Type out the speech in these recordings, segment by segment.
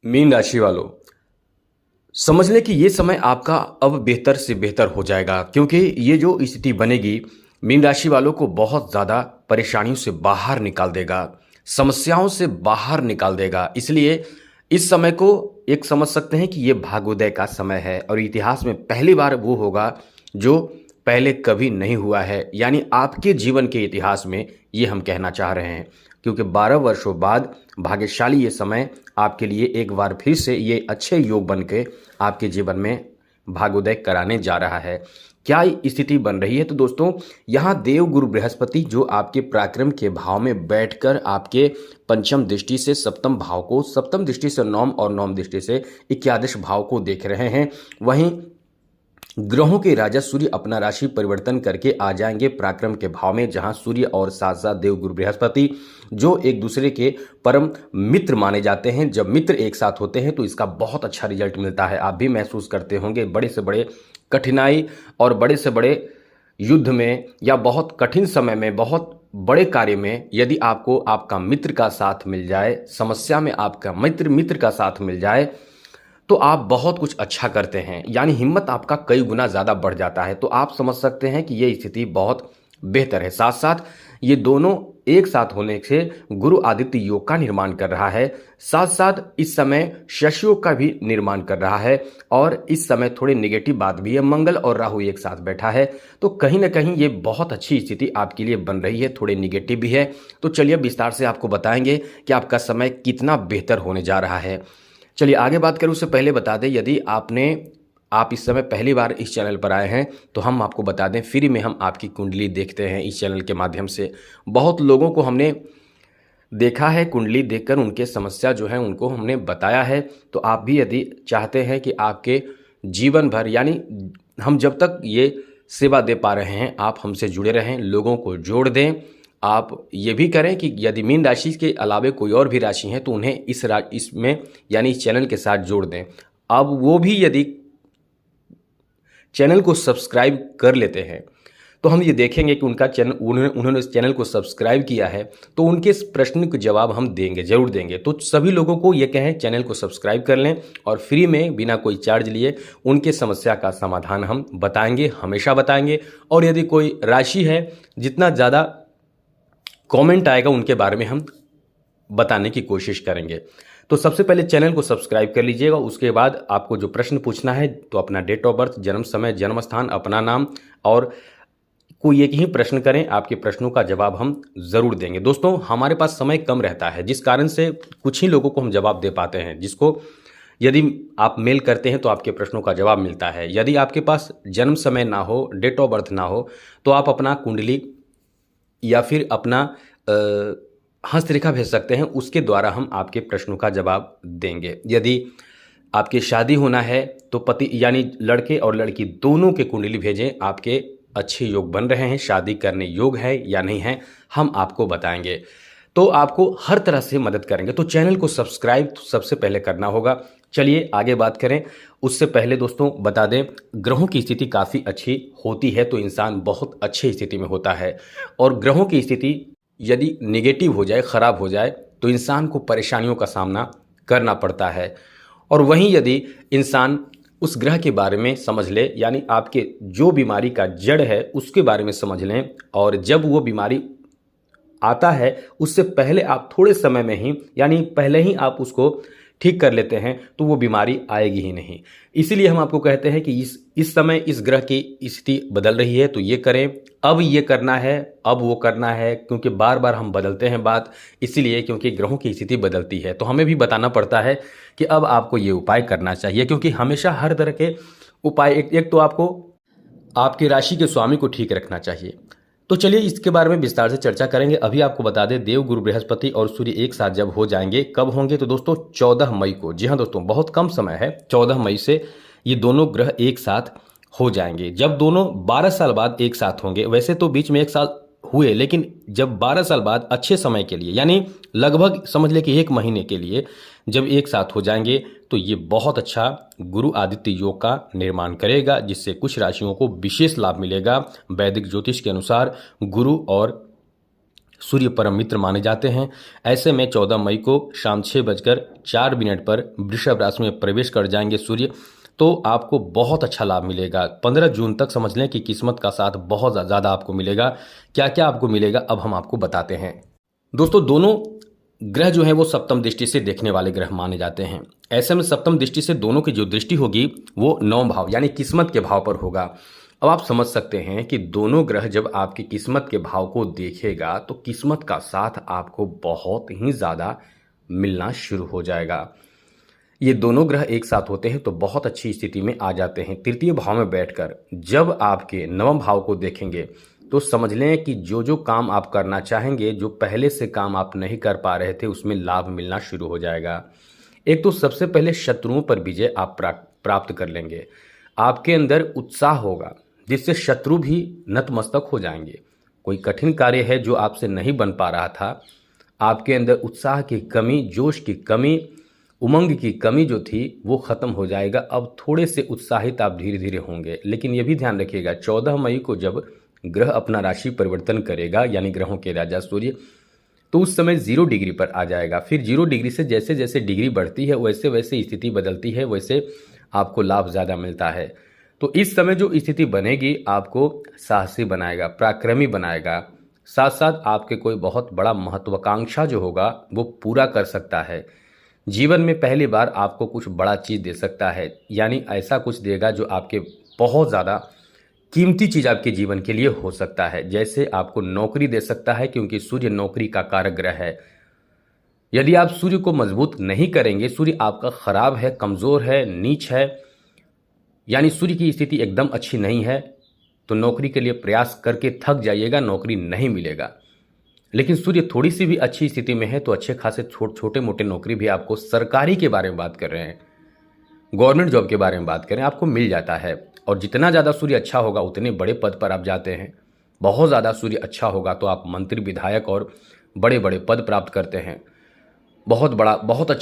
Mean राशि वालों, समझ लें कि ये समय आपका अब बेहतर से बेहतर हो जाएगा, क्योंकि ये जो स्थिति बनेगी मीन राशि वालों को बहुत ज़्यादा परेशानियों से बाहर निकाल देगा, समस्याओं से बाहर निकाल देगा। इसलिए इस समय को एक समझ सकते हैं कि ये भाग्योदय का समय है और इतिहास में पहली बार वो होगा जो पहले कभी नहीं हुआ है, यानी आपके जीवन के इतिहास में ये हम कहना चाह रहे हैं। क्योंकि 12 वर्षों बाद भाग्यशाली ये समय आपके लिए एक बार फिर से ये अच्छे योग बन के आपके जीवन में भाग्योदय कराने जा रहा है। क्या स्थिति बन रही है? तो दोस्तों, यहाँ देव गुरु बृहस्पति जो आपके पराक्रम के भाव में बैठकर आपके पंचम दृष्टि से सप्तम भाव को, सप्तम दृष्टि से नौम और नौम दृष्टि से एकादश भाव को देख रहे हैं। वहीं ग्रहों के राजा सूर्य अपना राशि परिवर्तन करके आ जाएंगे पराक्रम के भाव में, जहां सूर्य और साथ साथ देवगुरु बृहस्पति जो एक दूसरे के परम मित्र माने जाते हैं, जब मित्र एक साथ होते हैं तो इसका बहुत अच्छा रिजल्ट मिलता है। आप भी महसूस करते होंगे बड़े से बड़े कठिनाई और बड़े से बड़े युद्ध में या बहुत कठिन समय में, बहुत बड़े कार्य में यदि आपको आपका मित्र का साथ मिल जाए, समस्या में आपका मित्र का साथ मिल जाए तो आप बहुत कुछ अच्छा करते हैं, यानी हिम्मत आपका कई गुना ज़्यादा बढ़ जाता है। तो आप समझ सकते हैं कि ये स्थिति बहुत बेहतर है। साथ साथ ये दोनों एक साथ होने से गुरु आदित्य योग का निर्माण कर रहा है, साथ साथ इस समय शश योग का भी निर्माण कर रहा है। और इस समय थोड़ी नेगेटिव बात भी है, मंगल और राहु एक साथ बैठा है, तो कहीं ना कहीं ये बहुत अच्छी स्थिति आपके लिए बन रही है, थोड़ी निगेटिव भी है। तो चलिए विस्तार से आपको बताएंगे कि आपका समय कितना बेहतर होने जा रहा है। चलिए आगे बात करूं उससे पहले बता दें, यदि आप इस समय पहली बार इस चैनल पर आए हैं तो हम आपको बता दें, फ्री में हम आपकी कुंडली देखते हैं इस चैनल के माध्यम से। बहुत लोगों को हमने देखा है, कुंडली देखकर उनके समस्या जो है उनको हमने बताया है। तो आप भी यदि चाहते हैं कि आपके जीवन भर, यानी हम जब तक ये सेवा दे पा रहे हैं, आप हमसे जुड़े रहें, लोगों को जोड़ दें। आप ये भी करें कि यदि मीन राशि के अलावे कोई और भी राशि हैं तो उन्हें इसमें यानी इस चैनल के साथ जोड़ दें। अब वो भी यदि चैनल को सब्सक्राइब कर लेते हैं तो हम ये देखेंगे कि उनका चैनल उन्होंने इस चैनल को सब्सक्राइब किया है, तो उनके इस प्रश्न के जवाब हम देंगे, जरूर देंगे। तो सभी लोगों को ये कहें चैनल को सब्सक्राइब कर लें और फ्री में बिना कोई चार्ज लिए उनके समस्या का समाधान हम बताएंगे, हमेशा बताएंगे। और यदि कोई राशि है, जितना ज़्यादा कमेंट आएगा उनके बारे में हम बताने की कोशिश करेंगे। तो सबसे पहले चैनल को सब्सक्राइब कर लीजिएगा। उसके बाद आपको जो प्रश्न पूछना है तो अपना डेट ऑफ बर्थ, जन्म समय, जन्म स्थान, अपना नाम और कोई एक ही प्रश्न करें, आपके प्रश्नों का जवाब हम ज़रूर देंगे। दोस्तों, हमारे पास समय कम रहता है, जिस कारण से कुछ ही लोगों को हम जवाब दे पाते हैं, जिसको यदि आप मेल करते हैं तो आपके प्रश्नों का जवाब मिलता है। यदि आपके पास जन्म समय ना हो, डेट ऑफ बर्थ ना हो, तो आप अपना कुंडली या फिर अपना हस्तरेखा भेज सकते हैं, उसके द्वारा हम आपके प्रश्नों का जवाब देंगे। यदि आपकी शादी होना है तो पति यानी लड़के और लड़की दोनों के कुंडली भेजें, आपके अच्छे योग बन रहे हैं, शादी करने योग है या नहीं है, हम आपको बताएंगे। तो आपको हर तरह से मदद करेंगे। तो चैनल को सब्सक्राइब सबसे पहले करना होगा। चलिए आगे बात करें। उससे पहले दोस्तों बता दें, ग्रहों की स्थिति काफ़ी अच्छी होती है तो इंसान बहुत अच्छी स्थिति में होता है, और ग्रहों की स्थिति यदि नेगेटिव हो जाए, ख़राब हो जाए, तो इंसान को परेशानियों का सामना करना पड़ता है। और वहीं यदि इंसान उस ग्रह के बारे में समझ ले, यानी आपके जो बीमारी का जड़ है उसके बारे में समझ लें, और जब वो बीमारी आता है उससे पहले आप थोड़े समय में ही, यानी पहले ही आप उसको ठीक कर लेते हैं, तो वो बीमारी आएगी ही नहीं। इसीलिए हम आपको कहते हैं कि इस समय इस ग्रह की स्थिति बदल रही है तो ये करें, अब ये करना है, अब वो करना है, क्योंकि बार बार हम बदलते हैं बात, इसीलिए क्योंकि ग्रहों की स्थिति बदलती है तो हमें भी बताना पड़ता है कि अब आपको ये उपाय करना चाहिए। क्योंकि हमेशा हर तरह के उपाय, एक तो आपको आपकी राशि के स्वामी को ठीक रखना चाहिए। तो चलिए इसके बारे में विस्तार से चर्चा करेंगे। अभी आपको बता दें, देव गुरु बृहस्पति और सूर्य एक साथ जब हो जाएंगे, कब होंगे? तो दोस्तों 14 मई को। जी हाँ दोस्तों, बहुत कम समय है, 14 मई से ये दोनों ग्रह एक साथ हो जाएंगे। जब दोनों 12 साल बाद एक साथ होंगे, वैसे तो बीच में एक साल हुए, लेकिन जब 12 साल बाद अच्छे समय के लिए, यानी लगभग समझ ले कि 1 महीने के लिए जब एक साथ हो जाएंगे, तो ये बहुत अच्छा गुरु आदित्य योग का निर्माण करेगा, जिससे कुछ राशियों को विशेष लाभ मिलेगा। वैदिक ज्योतिष के अनुसार गुरु और सूर्य परम मित्र माने जाते हैं। ऐसे में 14 मई को शाम 6:04 पर वृषभ राशि में प्रवेश कर जाएंगे सूर्य, तो आपको बहुत अच्छा लाभ मिलेगा। 15 जून तक समझ लें कि किस्मत का साथ बहुत ज़्यादा आपको मिलेगा। क्या क्या आपको मिलेगा अब हम आपको बताते हैं। दोस्तों, दोनों ग्रह जो है वो सप्तम दृष्टि से देखने वाले ग्रह माने जाते हैं। ऐसे में सप्तम दृष्टि से दोनों की जो दृष्टि होगी वो 9 भाव यानी किस्मत के भाव पर होगा। अब आप समझ सकते हैं कि दोनों ग्रह जब आपकी किस्मत के भाव को देखेगा तो किस्मत का साथ आपको बहुत ही ज़्यादा मिलना शुरू हो जाएगा। ये दोनों ग्रह एक साथ होते हैं तो बहुत अच्छी स्थिति में आ जाते हैं। तृतीय भाव में बैठकर जब आपके नवम भाव को देखेंगे तो समझ लें कि जो जो काम आप करना चाहेंगे, जो पहले से काम आप नहीं कर पा रहे थे, उसमें लाभ मिलना शुरू हो जाएगा। एक तो सबसे पहले शत्रुओं पर विजय आप प्राप्त कर लेंगे। आपके अंदर उत्साह होगा जिससे शत्रु भी नतमस्तक हो जाएंगे। कोई कठिन कार्य है जो आपसे नहीं बन पा रहा था, आपके अंदर उत्साह की कमी, जोश की कमी, उमंग की कमी जो थी वो खत्म हो जाएगा। अब थोड़े से उत्साहित आप धीरे धीरे होंगे। लेकिन ये भी ध्यान रखिएगा 14 मई को जब ग्रह अपना राशि परिवर्तन करेगा यानी ग्रहों के राजा सूर्य, तो उस समय 0 डिग्री पर आ जाएगा। फिर 0 डिग्री से जैसे जैसे डिग्री बढ़ती है वैसे वैसे स्थिति बदलती है, वैसे आपको लाभ ज़्यादा मिलता है। तो इस समय जो स्थिति बनेगी आपको साहसी बनाएगा, पराक्रमी बनाएगा। साथ साथ आपके कोई बहुत बड़ा महत्वाकांक्षा जो होगा वो पूरा कर सकता है। जीवन में पहली बार आपको कुछ बड़ा चीज़ दे सकता है, यानी ऐसा कुछ देगा जो आपके बहुत ज़्यादा कीमती चीज़ आपके जीवन के लिए हो सकता है। जैसे आपको नौकरी दे सकता है, क्योंकि सूर्य नौकरी का कारक ग्रह है। यदि आप सूर्य को मजबूत नहीं करेंगे, सूर्य आपका खराब है, कमज़ोर है, नीच है, यानी सूर्य की स्थिति एकदम अच्छी नहीं है, तो नौकरी के लिए प्रयास करके थक जाइएगा, नौकरी नहीं मिलेगा। लेकिन सूर्य थोड़ी सी भी अच्छी स्थिति में है तो अच्छे खासे छोटे मोटे नौकरी भी आपको, सरकारी के बारे में बात कर रहे हैं, गवर्नमेंट जॉब के बारे में बात करें, आपको मिल जाता है। और जितना ज़्यादा सूर्य अच्छा होगा उतने बड़े पद पर आप जाते हैं। बहुत ज़्यादा सूर्य अच्छा होगा तो आप मंत्री, विधायक और बड़े बड़े पद प्राप्त करते हैं। बहुत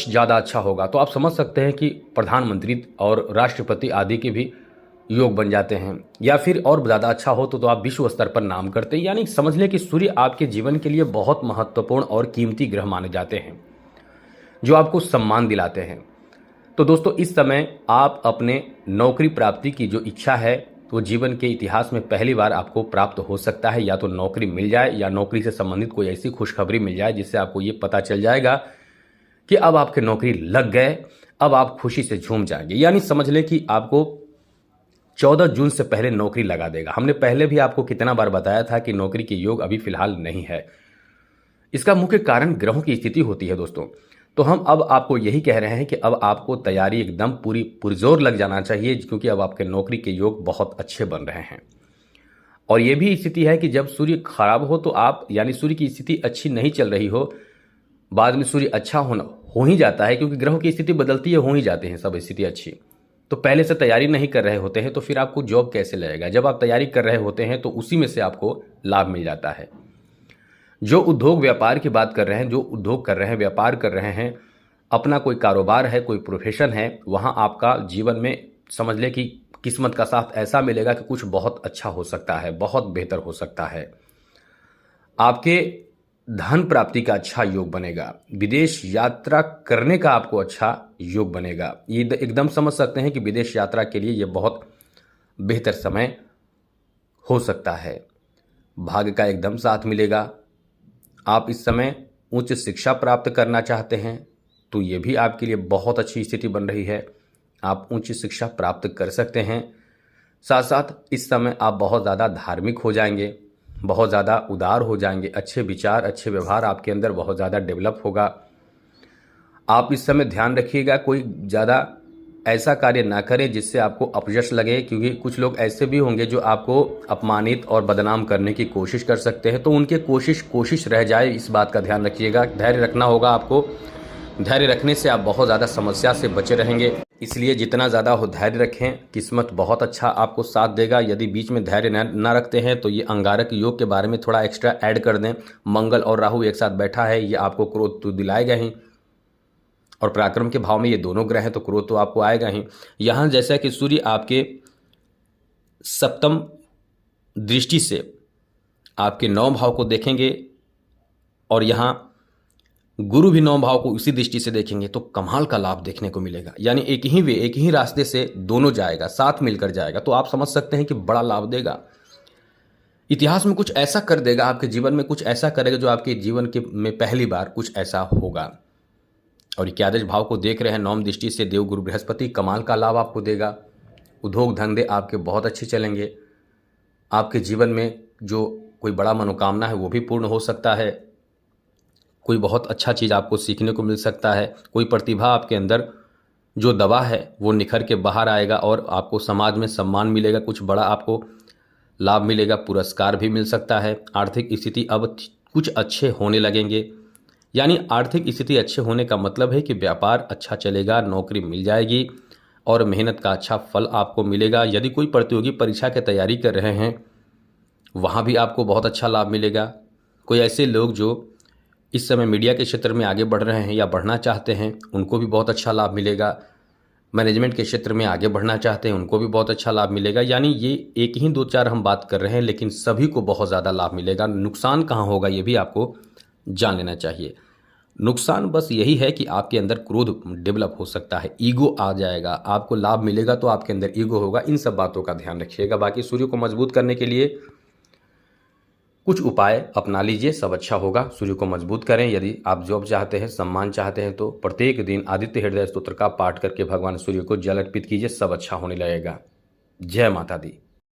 ज़्यादा अच्छा होगा तो आप समझ सकते हैं कि प्रधानमंत्री और राष्ट्रपति आदि के भी योग बन जाते हैं। या फिर और ज़्यादा अच्छा हो तो आप विश्व स्तर पर नाम करते हैं। यानी समझ लें कि सूर्य आपके जीवन के लिए बहुत महत्वपूर्ण और कीमती ग्रह माने जाते हैं जो आपको सम्मान दिलाते हैं। तो दोस्तों, इस समय आप अपने नौकरी प्राप्ति की जो इच्छा है वो जीवन के इतिहास में पहली बार आपको प्राप्त हो सकता है। या तो नौकरी मिल जाए या नौकरी से संबंधित कोई ऐसी खुशखबरी मिल जाए जिससे आपको ये पता चल जाएगा कि अब आपके नौकरी लग गए, अब आप खुशी से झूम जाएंगे। यानी समझ लें कि आपको 14 जून से पहले नौकरी लगा देगा। हमने पहले भी आपको कितना बार बताया था कि नौकरी के योग अभी फिलहाल नहीं है। इसका मुख्य कारण ग्रहों की स्थिति होती है दोस्तों। तो हम अब आपको यही कह रहे हैं कि अब आपको तैयारी एकदम पूरी पुरजोर लग जाना चाहिए, क्योंकि अब आपके नौकरी के योग बहुत अच्छे बन रहे हैं। और ये भी स्थिति है कि जब सूर्य खराब हो तो आप, यानी सूर्य की स्थिति अच्छी नहीं चल रही हो, बाद में सूर्य अच्छा हो ही जाता है, क्योंकि ग्रहों की स्थिति बदलती है, हो ही जाते हैं सब स्थिति अच्छी। तो पहले से तैयारी नहीं कर रहे होते हैं तो फिर आपको जॉब कैसे लगेगा। जब आप तैयारी कर रहे होते हैं तो उसी में से आपको लाभ मिल जाता है। जो उद्योग व्यापार की बात कर रहे हैं, जो उद्योग कर रहे हैं, व्यापार कर रहे हैं, अपना कोई कारोबार है, कोई प्रोफेशन है, वहाँ आपका जीवन में समझ ले कि किस्मत का साथ ऐसा मिलेगा कि कुछ बहुत अच्छा हो सकता है, बहुत बेहतर हो सकता है। आपके धन प्राप्ति का अच्छा योग बनेगा। विदेश यात्रा करने का आपको अच्छा योग बनेगा। ये एकदम समझ सकते हैं कि विदेश यात्रा के लिए ये बहुत बेहतर समय हो सकता है। भाग्य का एकदम साथ मिलेगा। आप इस समय उच्च शिक्षा प्राप्त करना चाहते हैं तो ये भी आपके लिए बहुत अच्छी स्थिति बन रही है। आप उच्च शिक्षा प्राप्त कर सकते हैं। साथ साथ इस समय आप बहुत ज़्यादा धार्मिक हो जाएंगे, बहुत ज़्यादा उदार हो जाएंगे। अच्छे विचार, अच्छे व्यवहार आपके अंदर बहुत ज़्यादा डेवलप होगा। आप इस समय ध्यान रखिएगा कोई ज़्यादा ऐसा कार्य ना करें जिससे आपको अपयश लगे, क्योंकि कुछ लोग ऐसे भी होंगे जो आपको अपमानित और बदनाम करने की कोशिश कर सकते हैं। तो उनके कोशिश रह जाए, इस बात का ध्यान रखिएगा। धैर्य रखना होगा आपको। धैर्य रखने से आप बहुत ज़्यादा समस्या से बचे रहेंगे। इसलिए जितना ज़्यादा हो धैर्य रखें, किस्मत बहुत अच्छा आपको साथ देगा। यदि बीच में धैर्य न रखते हैं तो ये अंगारक योग के बारे में थोड़ा एक्स्ट्रा ऐड कर दें। मंगल और राहु एक साथ बैठा है, ये आपको क्रोध तो दिलाएगा ही, और पराक्रम के भाव में ये दोनों ग्रह हैं तो क्रोध तो आपको आएगा ही। यहाँ जैसा कि सूर्य आपके सप्तम दृष्टि से आपके 9 भाव को देखेंगे और यहाँ गुरु भी 9 भाव को इसी दृष्टि से देखेंगे तो कमाल का लाभ देखने को मिलेगा। यानी एक ही रास्ते से दोनों जाएगा, साथ मिलकर जाएगा, तो आप समझ सकते हैं कि बड़ा लाभ देगा। इतिहास में कुछ ऐसा कर देगा, आपके जीवन में कुछ ऐसा करेगा जो आपके जीवन के में पहली बार कुछ ऐसा होगा। और एकादश भाव को देख रहे हैं 9वीं दृष्टि से देवगुरु बृहस्पति, कमाल का लाभ आपको देगा। उद्योग धंधे आपके बहुत अच्छे चलेंगे। आपके जीवन में जो कोई बड़ा मनोकामना है वो भी पूर्ण हो सकता है। कोई बहुत अच्छा चीज़ आपको सीखने को मिल सकता है। कोई प्रतिभा आपके अंदर जो दबा है वो निखर के बाहर आएगा और आपको समाज में सम्मान मिलेगा, कुछ बड़ा आपको लाभ मिलेगा, पुरस्कार भी मिल सकता है। आर्थिक स्थिति अब कुछ अच्छे होने लगेंगे। यानी आर्थिक स्थिति अच्छे होने का मतलब है कि व्यापार अच्छा चलेगा, नौकरी मिल जाएगी और मेहनत का अच्छा फल आपको मिलेगा। यदि कोई प्रतियोगी परीक्षा की तैयारी कर रहे हैं वहाँ भी आपको बहुत अच्छा लाभ मिलेगा। कोई ऐसे लोग जो इस समय मीडिया के क्षेत्र में आगे बढ़ रहे हैं या बढ़ना चाहते हैं उनको भी बहुत अच्छा लाभ मिलेगा। मैनेजमेंट के क्षेत्र में आगे बढ़ना चाहते हैं उनको भी बहुत अच्छा लाभ मिलेगा। यानी ये एक ही 2-4 हम बात कर रहे हैं, लेकिन सभी को बहुत ज़्यादा लाभ मिलेगा। नुकसान कहाँ होगा ये भी आपको जान लेना चाहिए। नुकसान बस यही है कि आपके अंदर क्रोध डेवलप हो सकता है, ईगो आ जाएगा। आपको लाभ मिलेगा तो आपके अंदर ईगो होगा। इन सब बातों का ध्यान रखिएगा। बाकी सूर्य को मजबूत करने के लिए कुछ उपाय अपना लीजिए, सब अच्छा होगा। सूर्य को मजबूत करें। यदि आप जॉब चाहते हैं, सम्मान चाहते हैं तो प्रत्येक दिन आदित्य हृदय स्तोत्र का पाठ करके भगवान सूर्य को जल अर्पित कीजिए, सब अच्छा होने लगेगा। जय माता दी।